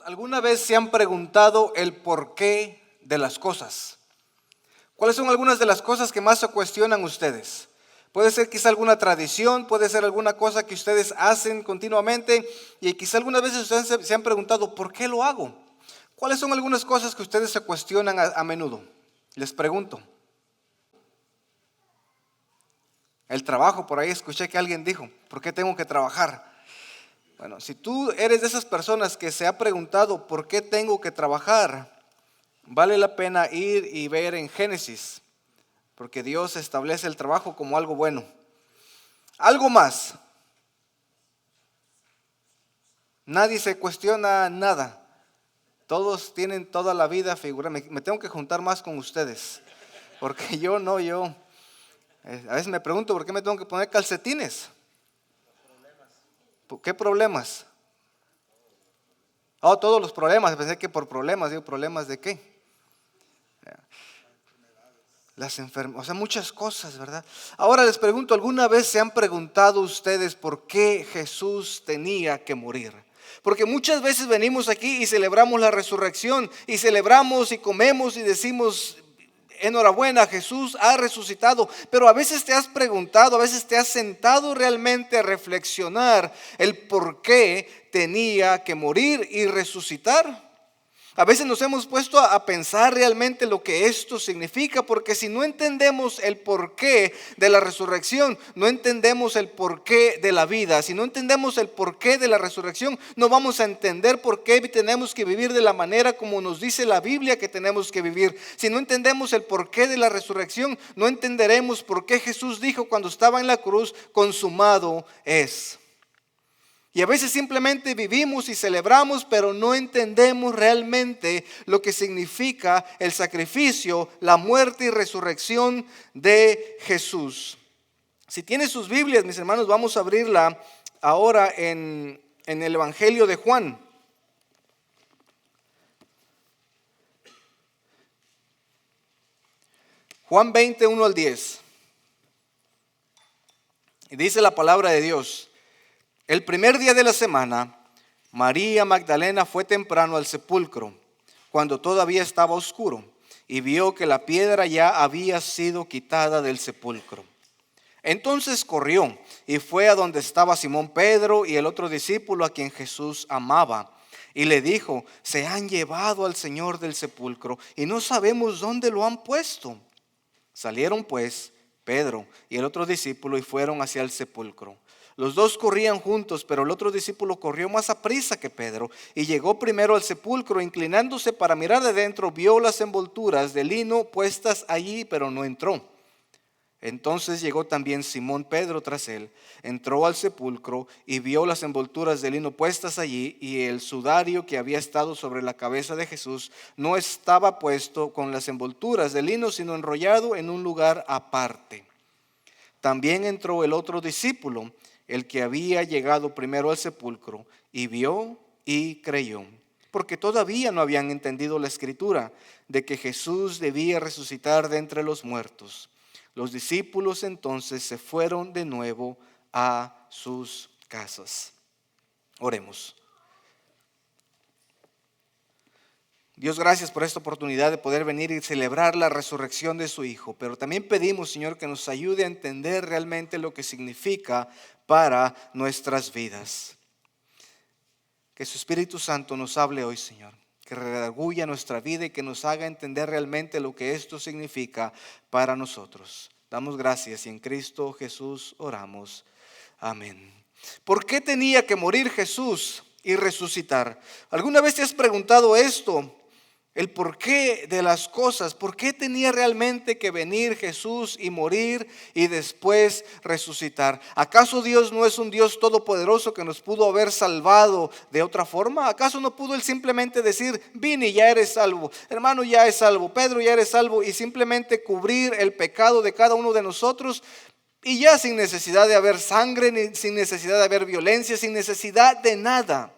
¿Alguna vez se han preguntado el porqué de las cosas? ¿Cuáles son algunas de las cosas que más se cuestionan ustedes? Puede ser quizá alguna tradición, puede ser alguna cosa que ustedes hacen continuamente y quizá algunas veces ustedes se han preguntado ¿por qué lo hago? ¿Cuáles son algunas cosas que ustedes se cuestionan a menudo? Les pregunto. El trabajo, por ahí escuché que alguien dijo, ¿por qué tengo que trabajar? Bueno, si tú eres de esas personas que se ha preguntado ¿por qué tengo que trabajar? Vale la pena ir y ver en Génesis, porque Dios establece el trabajo como algo bueno. Algo más, nadie se cuestiona nada. Todos tienen toda la vida figura. Me tengo que juntar más con ustedes, porque yo. A veces me pregunto por qué me tengo que poner calcetines. ¿Por qué problemas? Oh, todos los problemas. Pensé que por problemas, digo, ¿problemas de qué? Las enfermedades, o sea, muchas cosas, ¿verdad? Ahora les pregunto, ¿alguna vez se han preguntado ustedes por qué Jesús tenía que morir? Porque muchas veces venimos aquí y celebramos la resurrección y celebramos y comemos y decimos, enhorabuena, Jesús ha resucitado. Pero a veces te has preguntado, a veces te has sentado realmente a reflexionar el por qué tenía que morir y resucitar. A veces nos hemos puesto a pensar realmente lo que esto significa, porque si no entendemos el porqué de la resurrección, no entendemos el porqué de la vida. Si no entendemos el porqué de la resurrección, no vamos a entender por qué tenemos que vivir de la manera como nos dice la Biblia que tenemos que vivir. Si no entendemos el porqué de la resurrección, no entenderemos por qué Jesús dijo cuando estaba en la cruz, consumado es. Y a veces simplemente vivimos y celebramos, pero no entendemos realmente lo que significa el sacrificio, la muerte y resurrección de Jesús. Si tiene sus Biblias, mis hermanos, vamos a abrirla ahora en el Evangelio de Juan. Juan 20, 1 al 10. Y dice la palabra de Dios. El primer día de la semana, María Magdalena fue temprano al sepulcro, cuando todavía estaba oscuro, y vio que la piedra ya había sido quitada del sepulcro. Entonces corrió y fue a donde estaba Simón Pedro y el otro discípulo a quien Jesús amaba. Y le dijo, se han llevado al Señor del sepulcro y no sabemos dónde lo han puesto. Salieron pues Pedro y el otro discípulo y fueron hacia el sepulcro. Los dos corrían juntos, pero el otro discípulo corrió más aprisa que Pedro y llegó primero al sepulcro. Inclinándose para mirar de dentro, vio las envolturas de lino puestas allí, pero no entró. Entonces llegó también Simón Pedro tras él, entró al sepulcro y vio las envolturas de lino puestas allí y el sudario que había estado sobre la cabeza de Jesús no estaba puesto con las envolturas de lino, sino enrollado en un lugar aparte. También entró el otro discípulo, el que había llegado primero al sepulcro, y vio y creyó, porque todavía no habían entendido la escritura de que Jesús debía resucitar de entre los muertos. Los discípulos entonces se fueron de nuevo a sus casas. Oremos. Dios, gracias por esta oportunidad de poder venir y celebrar la resurrección de su Hijo. Pero también pedimos, Señor, que nos ayude a entender realmente lo que significa para nuestras vidas. Que su Espíritu Santo nos hable hoy, Señor. Que redarguya nuestra vida y que nos haga entender realmente lo que esto significa para nosotros. Damos gracias y en Cristo Jesús oramos. Amén. ¿Por qué tenía que morir Jesús y resucitar? ¿Alguna vez te has preguntado esto? El porqué de las cosas, ¿por qué tenía realmente que venir Jesús y morir y después resucitar? ¿Acaso Dios no es un Dios todopoderoso que nos pudo haber salvado de otra forma? ¿Acaso no pudo Él simplemente decir, vine y ya eres salvo, hermano ya es salvo, Pedro ya eres salvo, y simplemente cubrir el pecado de cada uno de nosotros? Y ya sin necesidad de haber sangre, sin necesidad de haber violencia, sin necesidad de nada.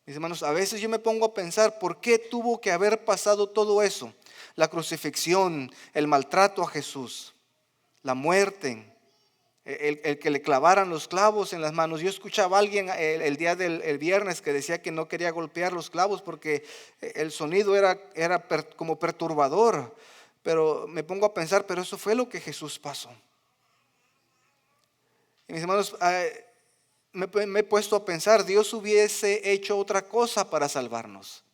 Mis hermanos, a veces yo me pongo a pensar por qué tuvo que haber pasado todo eso. La crucifixión, el maltrato a Jesús, la muerte, el que le clavaran los clavos en las manos. Yo escuchaba a alguien el día del viernes que decía que no quería golpear los clavos porque el sonido era como perturbador. Pero me pongo a pensar, pero eso fue lo que Jesús pasó. Y mis hermanos, me he puesto a pensar, Dios hubiese hecho otra cosa para salvarnos.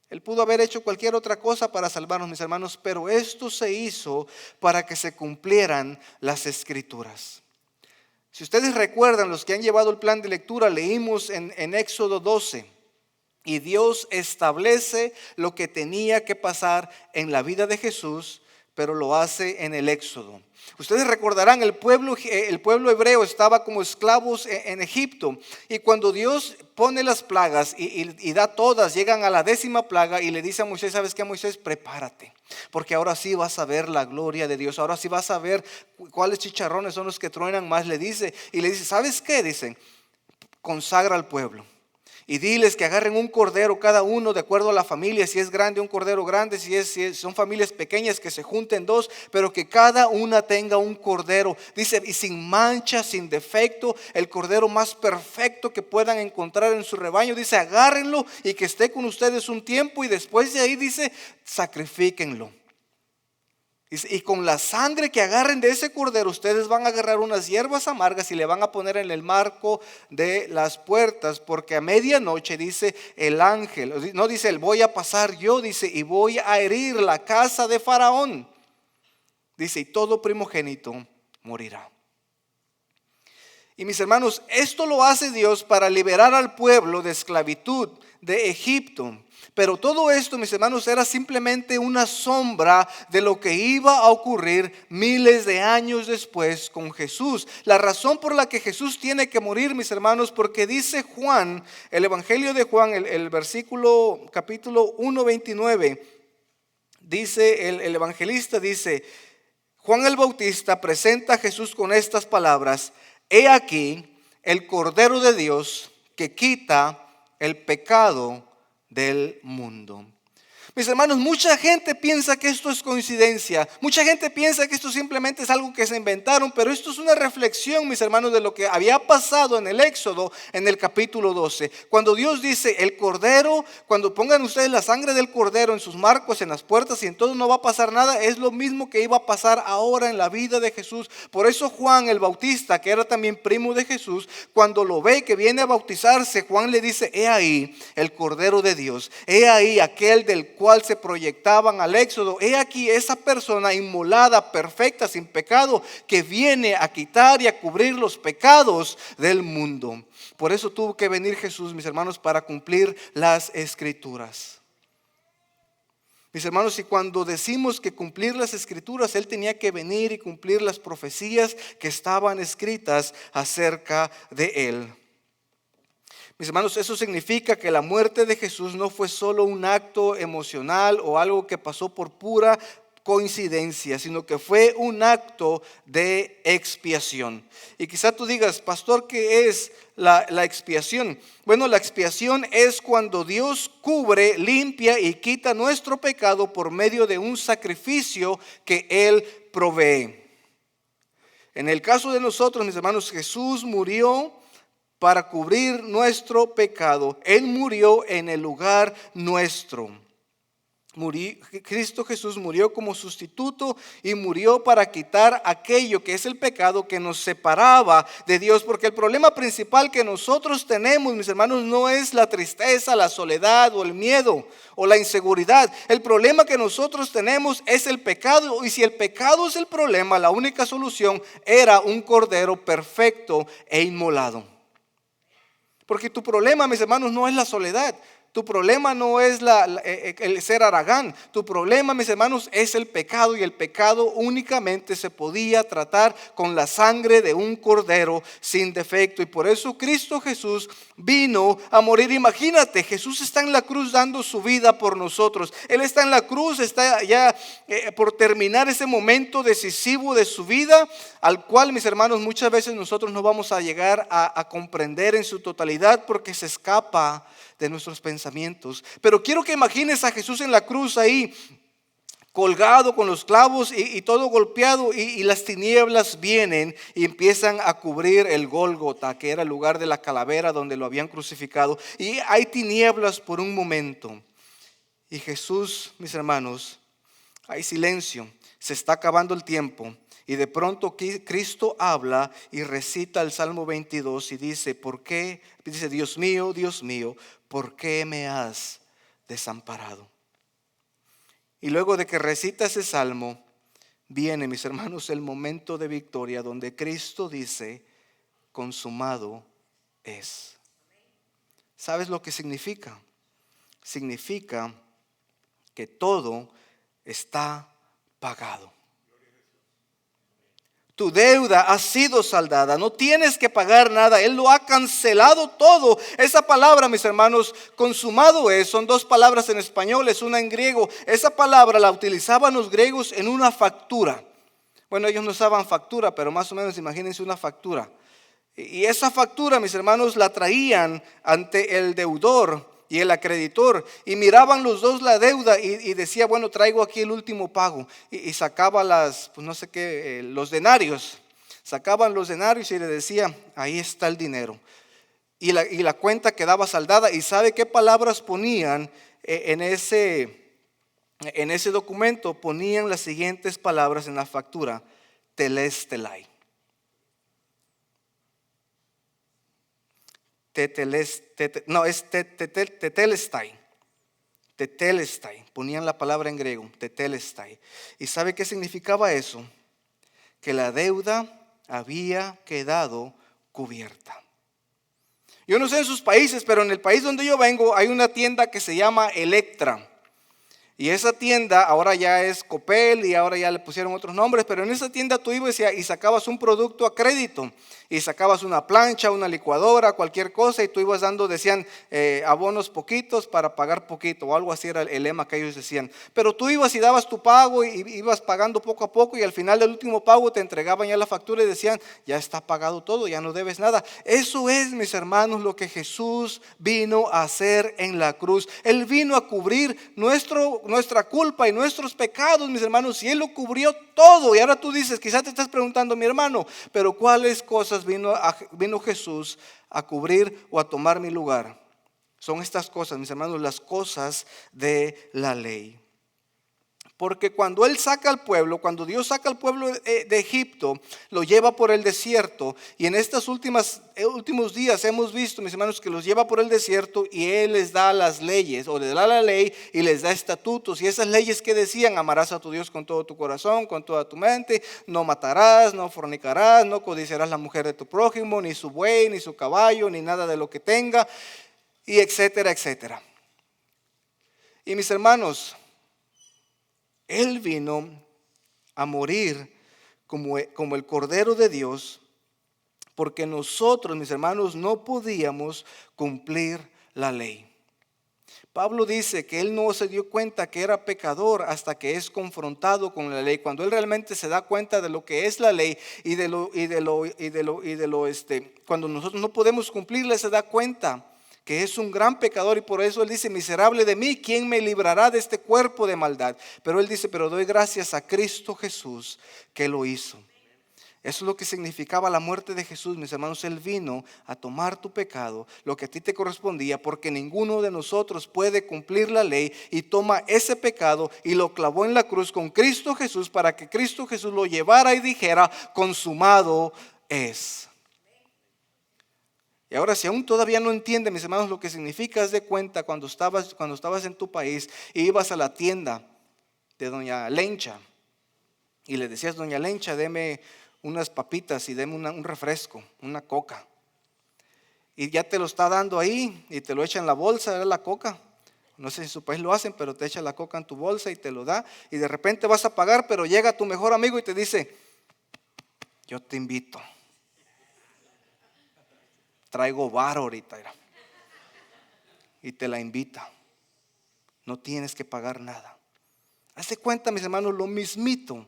Él pudo haber hecho cualquier otra cosa para salvarnos, mis hermanos, pero esto se hizo para que se cumplieran las Escrituras. Si ustedes recuerdan, los que han llevado el plan de lectura, leímos en Éxodo 12, y Dios establece lo que tenía que pasar en la vida de Jesús, pero lo hace en el Éxodo. Ustedes recordarán, el pueblo hebreo estaba como esclavos en Egipto, y cuando Dios pone las plagas y da todas, llegan a la 10ª plaga y le dice a Moisés, ¿sabes qué, Moisés? Prepárate, porque ahora sí vas a ver la gloria de Dios, ahora sí vas a ver cuáles chicharrones son los que truenan más, le dice, y le dice, ¿sabes qué? Dicen, consagra al pueblo. Y diles que agarren un cordero cada uno de acuerdo a la familia, si es grande un cordero grande, si son familias pequeñas que se junten 2, pero que cada una tenga un cordero, dice, y sin mancha, sin defecto, el cordero más perfecto que puedan encontrar en su rebaño, dice, agárrenlo y que esté con ustedes un tiempo y después de ahí dice, sacrifíquenlo. Y con la sangre que agarren de ese cordero, ustedes van a agarrar unas hierbas amargas y le van a poner en el marco de las puertas, porque a medianoche, dice el ángel, no dice el voy a pasar yo, dice y voy a herir la casa de Faraón, dice y todo primogénito morirá. Y mis hermanos, esto lo hace Dios para liberar al pueblo de esclavitud de Egipto. Pero todo esto, mis hermanos, era simplemente una sombra de lo que iba a ocurrir miles de años después con Jesús. La razón por la que Jesús tiene que morir, mis hermanos, porque dice Juan, el Evangelio de Juan, el versículo capítulo 1:29, dice el evangelista, dice, Juan el Bautista presenta a Jesús con estas palabras, he aquí el Cordero de Dios que quita el pecado del mundo. Mis hermanos, mucha gente piensa que esto es coincidencia, mucha gente piensa que esto simplemente es algo que se inventaron, pero esto es una reflexión, mis hermanos, de lo que había pasado en el Éxodo, en el capítulo 12, cuando Dios dice, el cordero, cuando pongan ustedes la sangre del cordero en sus marcos, en las puertas y en todo no va a pasar nada, es lo mismo que iba a pasar ahora en la vida de Jesús. Por eso Juan el Bautista, que era también primo de Jesús, cuando lo ve que viene a bautizarse, Juan le dice, he ahí el Cordero de Dios, he ahí aquel del cual se proyectaban al Éxodo, he aquí esa persona inmolada, perfecta, sin pecado, que viene a quitar y a cubrir los pecados del mundo. Por eso tuvo que venir Jesús, mis hermanos, para cumplir las Escrituras. Mis hermanos, y cuando decimos que cumplir las Escrituras, Él tenía que venir y cumplir las profecías que estaban escritas acerca de Él. Mis hermanos, eso significa que la muerte de Jesús no fue solo un acto emocional o algo que pasó por pura coincidencia, sino que fue un acto de expiación. Y quizá tú digas, pastor, ¿qué es la expiación? Bueno, la expiación es cuando Dios cubre, limpia y quita nuestro pecado por medio de un sacrificio que Él provee. En el caso de nosotros, mis hermanos, Jesús murió para cubrir nuestro pecado. Él murió en el lugar nuestro. Cristo Jesús murió como sustituto y murió para quitar aquello que es el pecado que nos separaba de Dios. Porque el problema principal que nosotros tenemos, mis hermanos, no es la tristeza, la soledad o el miedo o la inseguridad. El problema que nosotros tenemos es el pecado. Y si el pecado es el problema, la única solución era un cordero perfecto e inmolado. Porque tu problema, mis hermanos, no es la soledad. Tu problema no es el ser haragán. Tu problema, mis hermanos, es el pecado. Y el pecado únicamente se podía tratar con la sangre de un cordero sin defecto. Y por eso Cristo Jesús vino a morir. Imagínate, Jesús está en la cruz dando su vida por nosotros. Él está en la cruz, está ya por terminar ese momento decisivo de su vida, al cual, mis hermanos, muchas veces nosotros no vamos a llegar a comprender en su totalidad porque se escapa de nuestros pensamientos. Pero quiero que imagines a Jesús en la cruz ahí, colgado con los clavos y todo golpeado, y las tinieblas vienen y empiezan a cubrir el Gólgota, que era el lugar de la calavera donde lo habían crucificado, y hay tinieblas por un momento. Y Jesús, mis hermanos, hay silencio, se está acabando el tiempo, y de pronto Cristo habla y recita el Salmo 22 y dice, ¿por qué? Dice, Dios mío, ¿por qué me has desamparado? Y luego de que recita ese salmo, viene, mis hermanos, el momento de victoria donde Cristo dice, consumado es. ¿Sabes lo que significa? Significa que todo está pagado. Tu deuda ha sido saldada, no tienes que pagar nada, Él lo ha cancelado todo. Esa palabra, mis hermanos, consumado es, son dos palabras en español, es una en griego. Esa palabra la utilizaban los griegos en una factura. Bueno, ellos no usaban factura, pero más o menos imagínense una factura. Y esa factura, mis hermanos, la traían ante el deudor y el acreditor, y miraban los dos la deuda y decía, bueno, traigo aquí el último pago, y sacaba los denarios, sacaban los denarios y le decía, ahí está el dinero, y la cuenta quedaba saldada. ¿Y sabe qué palabras ponían en ese documento? Ponían las siguientes palabras en la factura: telestelai. Tetelestai. Tetelestai. Ponían la palabra en griego, tetelestai. ¿Y sabe qué significaba eso? Que la deuda había quedado cubierta. Yo no sé en sus países, pero en el país donde yo vengo hay una tienda que se llama Electra. Y esa tienda ahora ya es Coppel y ahora ya le pusieron otros nombres, pero en esa tienda tú ibas y sacabas un producto a crédito, y sacabas una plancha, una licuadora, cualquier cosa, y tú ibas dando, decían, abonos poquitos para pagar poquito, o algo así era el lema que ellos decían. Pero tú ibas y dabas tu pago y ibas pagando poco a poco, y al final del último pago te entregaban ya la factura y decían, ya está pagado todo, ya no debes nada. Eso es, mis hermanos, lo que Jesús vino a hacer en la cruz. Él vino a cubrir nuestra culpa y nuestros pecados, mis hermanos, y Él lo cubrió todo. Y ahora tú dices, quizás te estás preguntando, mi hermano, pero ¿cuáles cosas vino Jesús a cubrir o a tomar mi lugar? Son estas cosas, mis hermanos, las cosas de la ley. Porque cuando Él saca al pueblo, cuando Dios saca al pueblo de Egipto, lo lleva por el desierto. Y en estos últimos días hemos visto, mis hermanos, que los lleva por el desierto y Él les da las leyes, o les da la ley y les da estatutos. Y esas leyes que decían, amarás a tu Dios con todo tu corazón, con toda tu mente, no matarás, no fornicarás, no codiciarás la mujer de tu prójimo, ni su buey, ni su caballo, ni nada de lo que tenga, y etcétera, etcétera. Y mis hermanos, Él vino a morir como el Cordero de Dios, porque nosotros, mis hermanos, no podíamos cumplir la ley. Pablo dice que él no se dio cuenta que era pecador hasta que es confrontado con la ley. Cuando él realmente se da cuenta de lo que es la ley cuando nosotros no podemos cumplirla, se da cuenta que es un gran pecador, y por eso él dice, miserable de mí, ¿quién me librará de este cuerpo de maldad? Pero él dice, pero doy gracias a Cristo Jesús que lo hizo. Eso es lo que significaba la muerte de Jesús, mis hermanos. Él vino a tomar tu pecado, lo que a ti te correspondía, porque ninguno de nosotros puede cumplir la ley, y toma ese pecado y lo clavó en la cruz con Cristo Jesús, para que Cristo Jesús lo llevara y dijera, consumado es. Y ahora, si aún todavía no entiende, mis hermanos, lo que significa, haz de cuenta cuando estabas en tu país y ibas a la tienda de doña Lencha y le decías, doña Lencha, deme unas papitas y deme un refresco, una coca. Y ya te lo está dando ahí y te lo echa en la bolsa, era la coca. No sé si en su país lo hacen, pero te echa la coca en tu bolsa y te lo da. Y de repente vas a pagar, pero llega tu mejor amigo y te dice, yo te invito. Traigo varo ahorita. Y te la invita. No tienes que pagar nada. Haz de cuenta, mis hermanos, lo mismito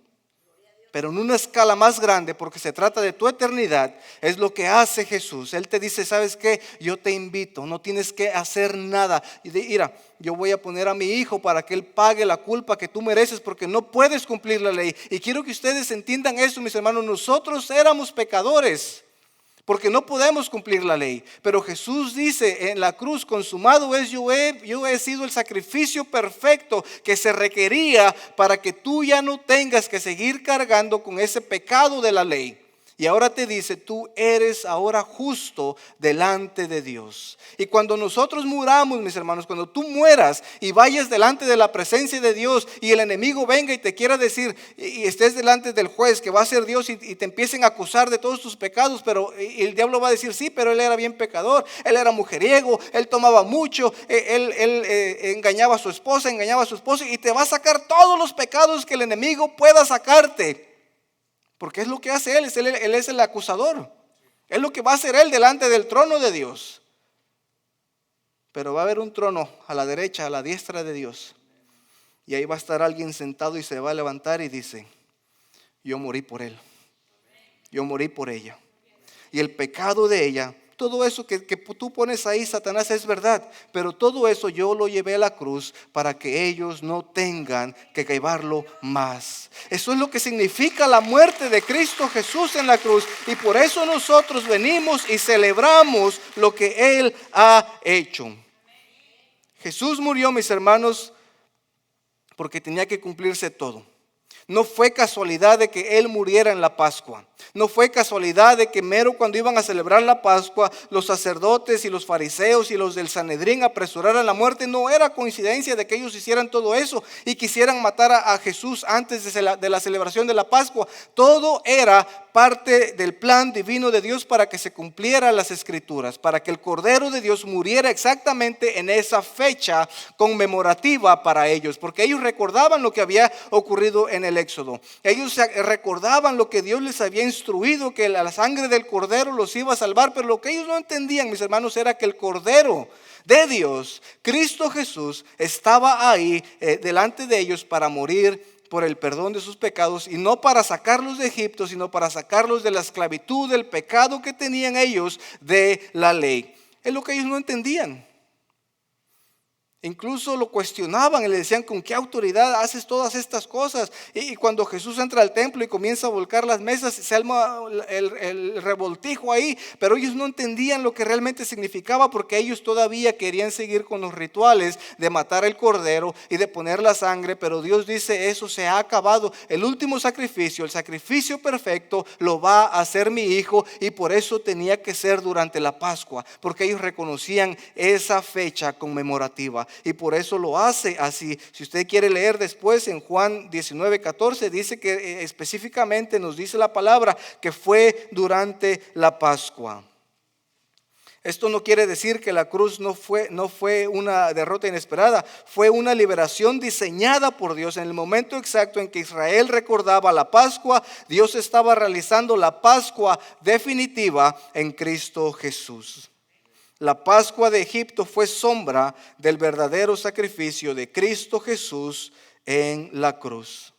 Pero en una escala más grande, porque se trata de tu eternidad, es lo que hace Jesús. Él te dice, ¿sabes qué? Yo te invito, no tienes que hacer nada. Y mira, yo voy a poner a mi hijo para que él pague la culpa que tú mereces, porque no puedes cumplir la ley. Y quiero que ustedes entiendan eso, mis hermanos. Nosotros éramos pecadores, porque no podemos cumplir la ley. Pero Jesús dice en la cruz, consumado es, yo he sido el sacrificio perfecto que se requería para que tú ya no tengas que seguir cargando con ese pecado de la ley. Y ahora te dice, tú eres ahora justo delante de Dios. Y cuando nosotros muramos, mis hermanos, cuando tú mueras y vayas delante de la presencia de Dios y el enemigo venga y te quiera decir, y estés delante del juez que va a ser Dios y te empiecen a acusar de todos tus pecados, pero el diablo va a decir, sí, pero él era bien pecador, él era mujeriego, él tomaba mucho, él engañaba a su esposa, engañaba a su esposo, y te va a sacar todos los pecados que el enemigo pueda sacarte. Porque es lo que hace él es el acusador. Es lo que va a hacer él delante del trono de Dios. Pero va a haber un trono a la derecha, a la diestra de Dios. Y ahí va a estar alguien sentado y se va a levantar y dice, yo morí por él. Yo morí por ella. Y el pecado de ella, todo eso que tú pones ahí, Satanás, es verdad. Pero todo eso yo lo llevé a la cruz para que ellos no tengan que llevarlo más. Eso es lo que significa la muerte de Cristo Jesús en la cruz. Y por eso nosotros venimos y celebramos lo que Él ha hecho. Jesús murió, mis hermanos, porque tenía que cumplirse todo. No fue casualidad de que Él muriera en la Pascua. No fue casualidad de que mero cuando iban a celebrar la Pascua, los sacerdotes y los fariseos y los del Sanedrín apresuraran la muerte. No era coincidencia de que ellos hicieran todo eso y quisieran matar a Jesús antes de la celebración de la Pascua. Todo era parte del plan divino de Dios para que se cumplieran las Escrituras, para que el Cordero de Dios muriera exactamente en esa fecha conmemorativa para ellos, porque ellos recordaban lo que había ocurrido en el Éxodo. Ellos recordaban lo que Dios les había instruido, que la sangre del Cordero los iba a salvar, pero lo que ellos no entendían, mis hermanos, era que el Cordero de Dios, Cristo Jesús, estaba ahí delante de ellos para morir por el perdón de sus pecados, y no para sacarlos de Egipto, sino para sacarlos de la esclavitud, del pecado que tenían ellos de la ley. Es lo que ellos no entendían. Incluso lo cuestionaban y le decían, ¿con qué autoridad haces todas estas cosas? Y cuando Jesús entra al templo y comienza a volcar las mesas, se arma el revoltijo ahí. Pero ellos no entendían lo que realmente significaba, porque ellos todavía querían seguir con los rituales de matar el cordero y de poner la sangre. Pero Dios dice, eso se ha acabado. El último sacrificio, el sacrificio perfecto, lo va a hacer mi hijo, y por eso tenía que ser durante la Pascua, porque ellos reconocían esa fecha conmemorativa. Y por eso lo hace así. Si usted quiere leer después en Juan 19:14, dice que específicamente nos dice la palabra que fue durante la Pascua. Esto no quiere decir que la cruz no fue una derrota inesperada. Fue una liberación diseñada por Dios. En el momento exacto en que Israel recordaba la Pascua, Dios estaba realizando la Pascua definitiva en Cristo Jesús. La Pascua de Egipto fue sombra del verdadero sacrificio de Cristo Jesús en la cruz.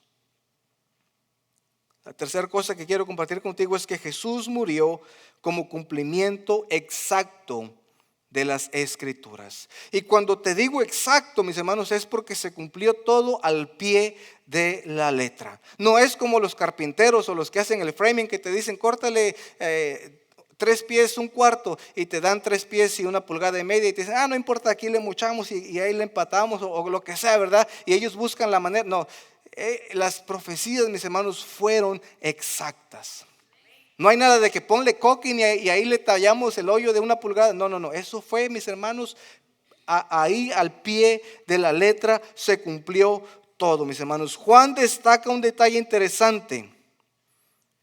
La tercera cosa que quiero compartir contigo es que Jesús murió como cumplimiento exacto de las Escrituras. Y cuando te digo exacto, mis hermanos, es porque se cumplió todo al pie de la letra. No es como los carpinteros o los que hacen el framing, que te dicen, córtale 3 pies, 1/4, y te dan 3 pies y 1,5 pulgadas, y te dicen, no importa, aquí le mochamos y ahí le empatamos, o lo que sea, ¿verdad? Y ellos buscan la manera. No, las profecías, mis hermanos, fueron exactas. No hay nada de que ponle coquín y ahí le tallamos el hoyo de 1 pulgada. No, eso fue, mis hermanos, ahí al pie de la letra se cumplió todo, mis hermanos. Juan destaca un detalle interesante,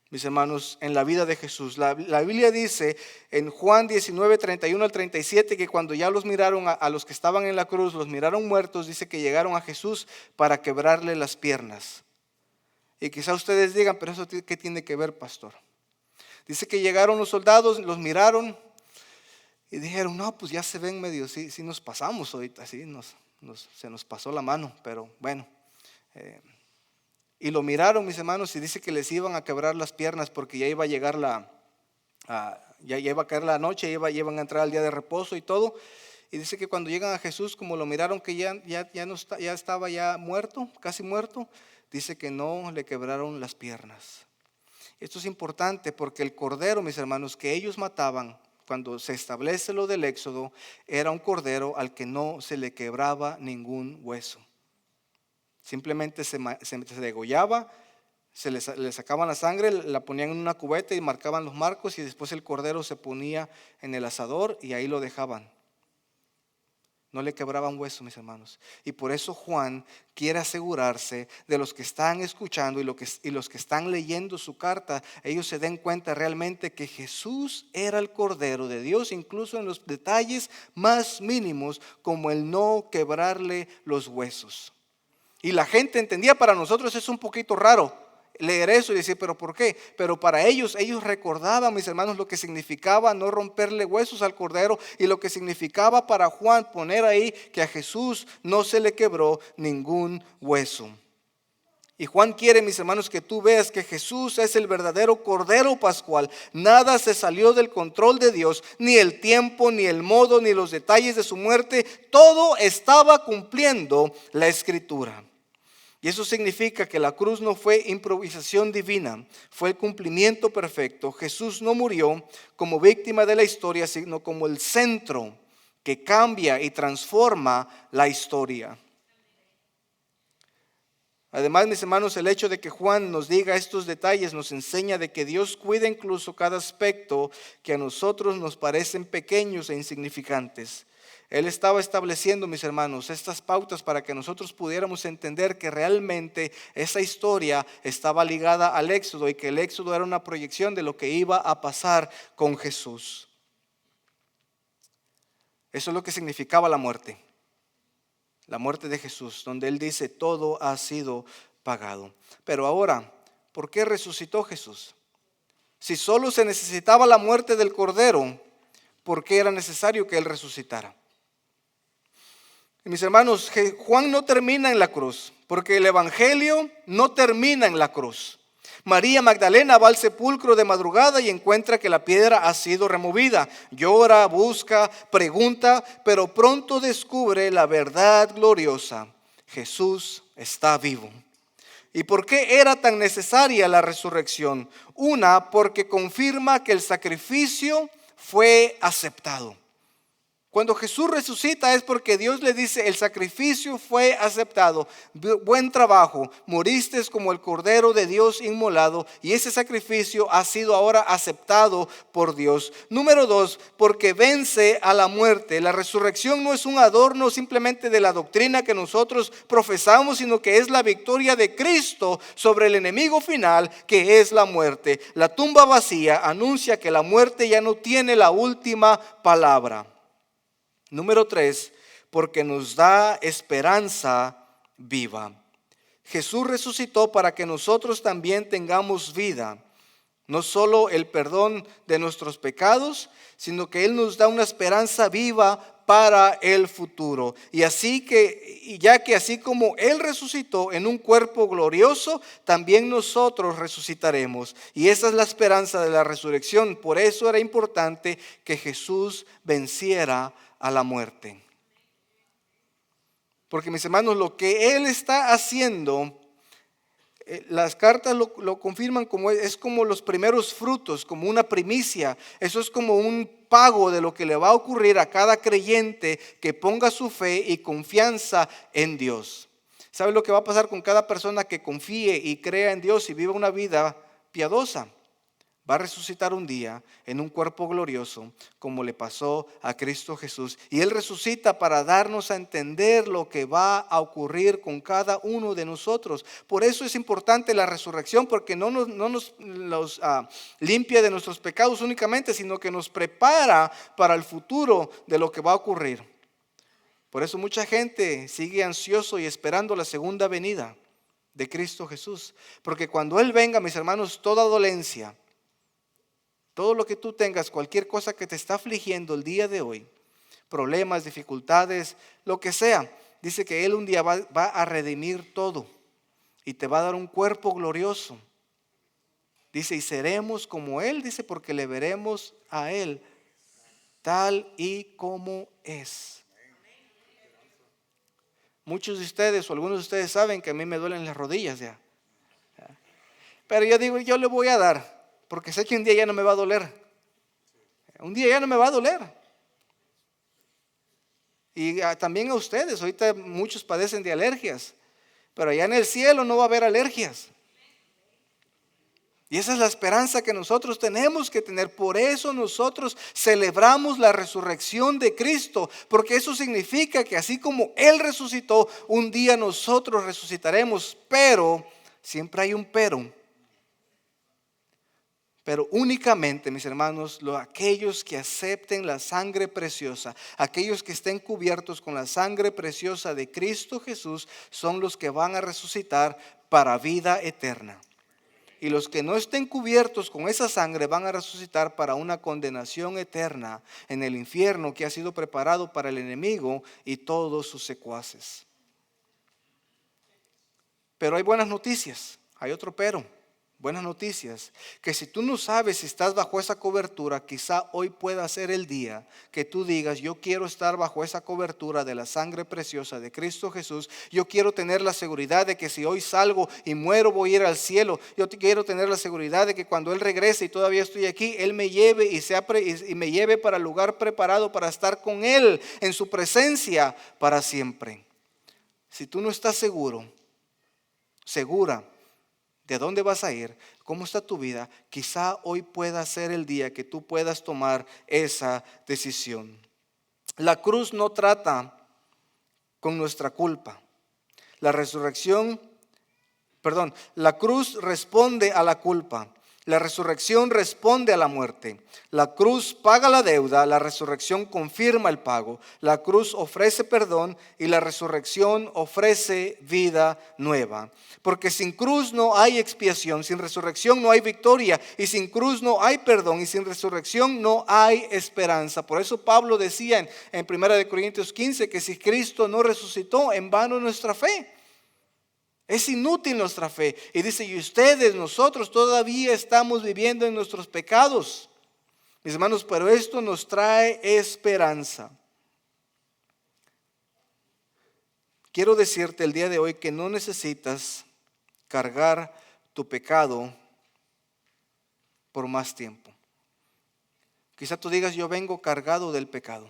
mis hermanos, en la vida de Jesús. La Biblia dice en Juan 19:31 al 37 que cuando ya los miraron a los que estaban en la cruz, los miraron muertos, dice que llegaron a Jesús para quebrarle las piernas. Y quizá ustedes digan, pero eso ¿qué tiene que ver, pastor? Dice que llegaron los soldados, los miraron y dijeron, no, pues ya se ven medio, sí nos pasamos ahorita, sí, se nos pasó la mano, pero bueno. Y lo miraron, mis hermanos, y dice que les iban a quebrar las piernas porque ya iba a llegar ya iba a caer la noche, ya iban a entrar al día de reposo y todo. Y dice que cuando llegan a Jesús, como lo miraron que ya estaba ya muerto, casi muerto, dice que no le quebraron las piernas. Esto es importante porque el cordero, mis hermanos, que ellos mataban cuando se establece lo del Éxodo, era un cordero al que no se le quebraba ningún hueso. Simplemente se degollaba, le sacaban la sangre, la ponían en una cubeta y marcaban los marcos, y después el cordero se ponía en el asador y ahí lo dejaban. No le quebraban hueso, mis hermanos. Y por eso Juan quiere asegurarse de los que están escuchando y los que están leyendo su carta, ellos se den cuenta realmente que Jesús era el Cordero de Dios, incluso en los detalles más mínimos, como el no quebrarle los huesos. Y la gente entendía, para nosotros es un poquito raro leer eso y decir, ¿pero por qué? Pero para ellos recordaban, mis hermanos, lo que significaba no romperle huesos al cordero, y lo que significaba para Juan poner ahí que a Jesús no se le quebró ningún hueso. Y Juan quiere, mis hermanos, que tú veas que Jesús es el verdadero Cordero Pascual. Nada se salió del control de Dios, ni el tiempo, ni el modo, ni los detalles de su muerte. Todo estaba cumpliendo la Escritura. Y eso significa que la cruz no fue improvisación divina, fue el cumplimiento perfecto. Jesús no murió como víctima de la historia, sino como el centro que cambia y transforma la historia. Además, mis hermanos, el hecho de que Juan nos diga estos detalles nos enseña de que Dios cuida incluso cada aspecto que a nosotros nos parecen pequeños e insignificantes. Él estaba estableciendo, mis hermanos, estas pautas para que nosotros pudiéramos entender que realmente esa historia estaba ligada al Éxodo y que el Éxodo era una proyección de lo que iba a pasar con Jesús. Eso es lo que significaba la muerte de Jesús, donde Él dice, todo ha sido pagado. Pero ahora, ¿por qué resucitó Jesús? Si solo se necesitaba la muerte del Cordero, ¿por qué era necesario que Él resucitara? Mis hermanos, Juan no termina en la cruz, porque el Evangelio no termina en la cruz. María Magdalena va al sepulcro de madrugada y encuentra que la piedra ha sido removida. Llora, busca, pregunta, pero pronto descubre la verdad gloriosa. Jesús está vivo. ¿Y por qué era tan necesaria la resurrección? Una, porque confirma que el sacrificio fue aceptado. Cuando Jesús resucita es porque Dios le dice, el sacrificio fue aceptado, buen trabajo, moriste como el Cordero de Dios inmolado, y ese sacrificio ha sido ahora aceptado por Dios. Número 2, porque vence a la muerte. La resurrección no es un adorno simplemente de la doctrina que nosotros profesamos, sino que es la victoria de Cristo sobre el enemigo final, que es la muerte. La tumba vacía anuncia que la muerte ya no tiene la última palabra. Número 3, porque nos da esperanza viva. Jesús resucitó para que nosotros también tengamos vida. No solo el perdón de nuestros pecados, sino que Él nos da una esperanza viva para el futuro. Y ya que así como Él resucitó en un cuerpo glorioso, también nosotros resucitaremos. Y esa es la esperanza de la resurrección. Por eso era importante que Jesús venciera a la muerte. Porque, mis hermanos, lo que Él está haciendo, las cartas lo confirman, es como los primeros frutos, como una primicia. Eso es como un pago de lo que le va a ocurrir a cada creyente que ponga su fe y confianza en Dios. ¿Sabe lo que va a pasar con cada persona que confíe y crea en Dios y viva una vida piadosa? Va a resucitar un día en un cuerpo glorioso, como le pasó a Cristo Jesús. Y Él resucita para darnos a entender lo que va a ocurrir con cada uno de nosotros. Por eso es importante la resurrección, porque no nos limpia de nuestros pecados únicamente, sino que nos prepara para el futuro de lo que va a ocurrir. Por eso mucha gente sigue ansioso y esperando la segunda venida de Cristo Jesús. Porque cuando Él venga, mis hermanos, toda dolencia, todo lo que tú tengas, cualquier cosa que te está afligiendo el día de hoy, problemas, dificultades, lo que sea, dice que Él un día va a redimir todo. y te va a dar un cuerpo glorioso. Dice, y seremos como Él, dice, porque le veremos a Él tal y como es. Muchos de ustedes o algunos de ustedes saben que a mí me duelen las rodillas ya. Pero yo digo, yo le voy a dar, porque sé que un día ya no me va a doler. Un día ya no me va a doler. Y también a ustedes, ahorita muchos padecen de alergias, pero allá en el cielo no va a haber alergias. Y esa es la esperanza que nosotros tenemos que tener. Por eso nosotros celebramos la resurrección de Cristo, porque eso significa que así como Él resucitó, un día nosotros resucitaremos. Pero, siempre hay un pero. Pero únicamente, mis hermanos, aquellos que acepten la sangre preciosa, aquellos que estén cubiertos con la sangre preciosa de Cristo Jesús, son los que van a resucitar para vida eterna. Y los que no estén cubiertos con esa sangre van a resucitar para una condenación eterna en el infierno que ha sido preparado para el enemigo y todos sus secuaces. Pero hay buenas noticias, hay otro pero. Buenas noticias, que si tú no sabes si estás bajo esa cobertura, quizá hoy pueda ser el día que tú digas, yo quiero estar bajo esa cobertura de la sangre preciosa de Cristo Jesús. Yo quiero tener la seguridad de que si hoy salgo y muero voy a ir al cielo. Yo quiero tener la seguridad de que cuando Él regrese y todavía estoy aquí, Él me lleve y me lleve para el lugar preparado para estar con Él en su presencia para siempre. Si tú no estás segura, ¿de dónde vas a ir? ¿Cómo está tu vida? Quizá hoy pueda ser el día que tú puedas tomar esa decisión. La cruz no trata con nuestra culpa. La cruz responde a la culpa. La resurrección responde a la muerte. La cruz paga la deuda, la resurrección confirma el pago. La cruz ofrece perdón y la resurrección ofrece vida nueva. Porque sin cruz no hay expiación, sin resurrección no hay victoria, y sin cruz no hay perdón, y sin resurrección no hay esperanza. Por eso Pablo decía en 1 Corintios 15 que si Cristo no resucitó, en vano nuestra fe. Es inútil nuestra fe. Y dice, y ustedes, nosotros todavía estamos viviendo en nuestros pecados. Mis hermanos, pero esto nos trae esperanza. Quiero decirte el día de hoy que no necesitas cargar tu pecado por más tiempo. Quizá tú digas, yo vengo cargado del pecado.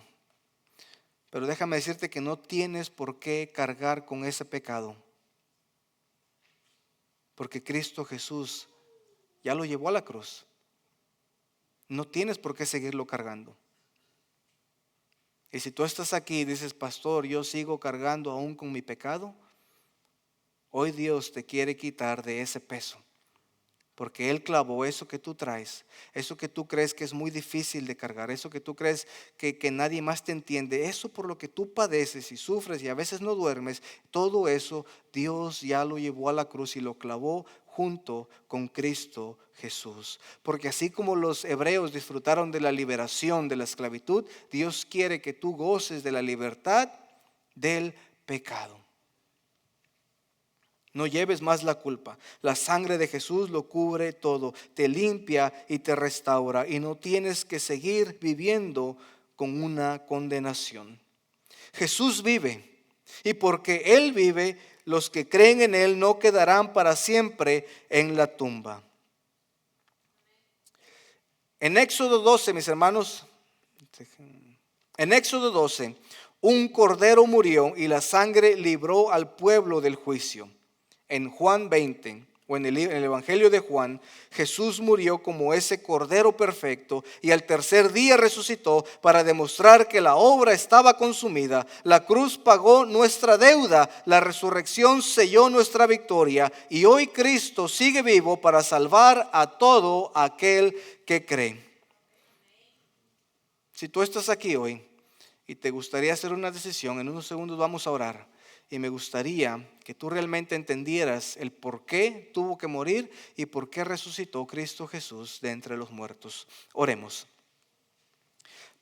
Pero déjame decirte que no tienes por qué cargar con ese pecado. Porque Cristo Jesús ya lo llevó a la cruz. No tienes por qué seguirlo cargando. Y si tú estás aquí y dices, pastor, yo sigo cargando aún con mi pecado, hoy Dios te quiere quitar de ese peso. Porque Él clavó eso que tú traes, eso que tú crees que es muy difícil de cargar, eso que tú crees que nadie más te entiende, eso por lo que tú padeces y sufres y a veces no duermes, todo eso Dios ya lo llevó a la cruz y lo clavó junto con Cristo Jesús. Porque así como los hebreos disfrutaron de la liberación de la esclavitud, Dios quiere que tú goces de la libertad del pecado. No lleves más la culpa. La sangre de Jesús lo cubre todo, te limpia y te restaura. Y no tienes que seguir viviendo con una condenación. Jesús vive. Y porque Él vive, los que creen en Él no quedarán para siempre en la tumba. En Éxodo 12, mis hermanos, en Éxodo 12, un cordero murió y la sangre libró al pueblo del juicio. En Juan 20, o en el Evangelio de Juan, Jesús murió como ese cordero perfecto y al tercer día resucitó para demostrar que la obra estaba consumida. La cruz pagó nuestra deuda, la resurrección selló nuestra victoria y hoy Cristo sigue vivo para salvar a todo aquel que cree. Si tú estás aquí hoy y te gustaría hacer una decisión, en unos segundos vamos a orar. Y me gustaría que tú realmente entendieras el por qué tuvo que morir y por qué resucitó Cristo Jesús de entre los muertos. Oremos.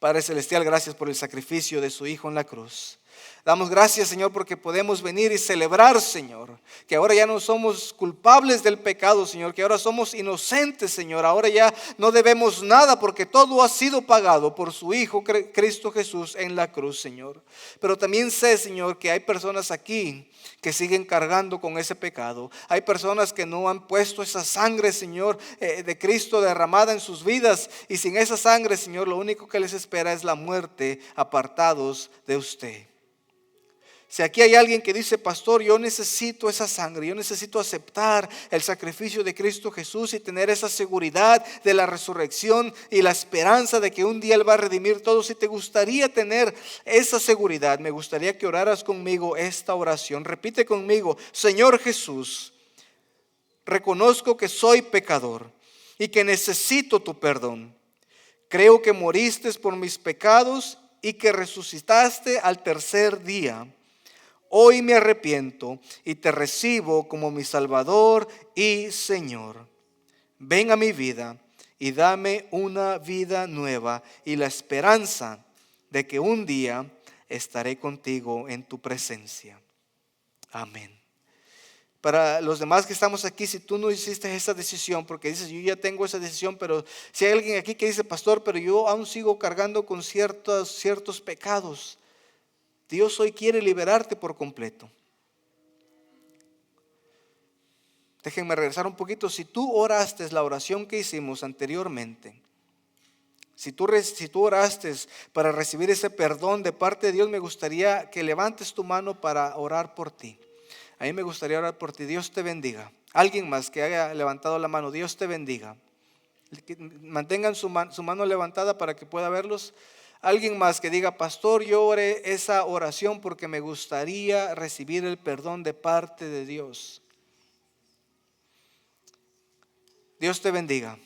Padre Celestial, gracias por el sacrificio de su Hijo en la cruz. Damos gracias, Señor, porque podemos venir y celebrar, Señor, que ahora ya no somos culpables del pecado, Señor, que ahora somos inocentes, Señor. Ahora ya no debemos nada porque todo ha sido pagado por su Hijo, Cristo Jesús, en la cruz, Señor. Pero también sé, Señor, que hay personas aquí que siguen cargando con ese pecado. Hay personas que no han puesto esa sangre, Señor, de Cristo derramada en sus vidas. Y sin esa sangre, Señor, lo único que les espera es la muerte, apartados de usted. Si aquí hay alguien que dice, pastor, yo necesito esa sangre, yo necesito aceptar el sacrificio de Cristo Jesús y tener esa seguridad de la resurrección y la esperanza de que un día Él va a redimir todo. Si te gustaría tener esa seguridad, me gustaría que oraras conmigo esta oración. Repite conmigo: Señor Jesús, reconozco que soy pecador y que necesito tu perdón. Creo que moriste por mis pecados y que resucitaste al tercer día. Hoy me arrepiento y te recibo como mi Salvador y Señor. Ven a mi vida y dame una vida nueva y la esperanza de que un día estaré contigo en tu presencia. Amén. Para los demás que estamos aquí, si tú no hiciste esa decisión, porque dices, yo ya tengo esa decisión, pero si hay alguien aquí que dice, pastor, pero yo aún sigo cargando con ciertos pecados, Dios hoy quiere liberarte por completo. Déjenme regresar un poquito. Si tú oraste la oración que hicimos anteriormente, si tú oraste para recibir ese perdón de parte de Dios, me gustaría que levantes tu mano para orar por ti. A mí me gustaría orar por ti. Dios te bendiga. Alguien más que haya levantado la mano, Dios te bendiga. Mantengan su mano levantada para que pueda verlos. Alguien más que diga, pastor, yo oré esa oración porque me gustaría recibir el perdón de parte de Dios. Dios te bendiga.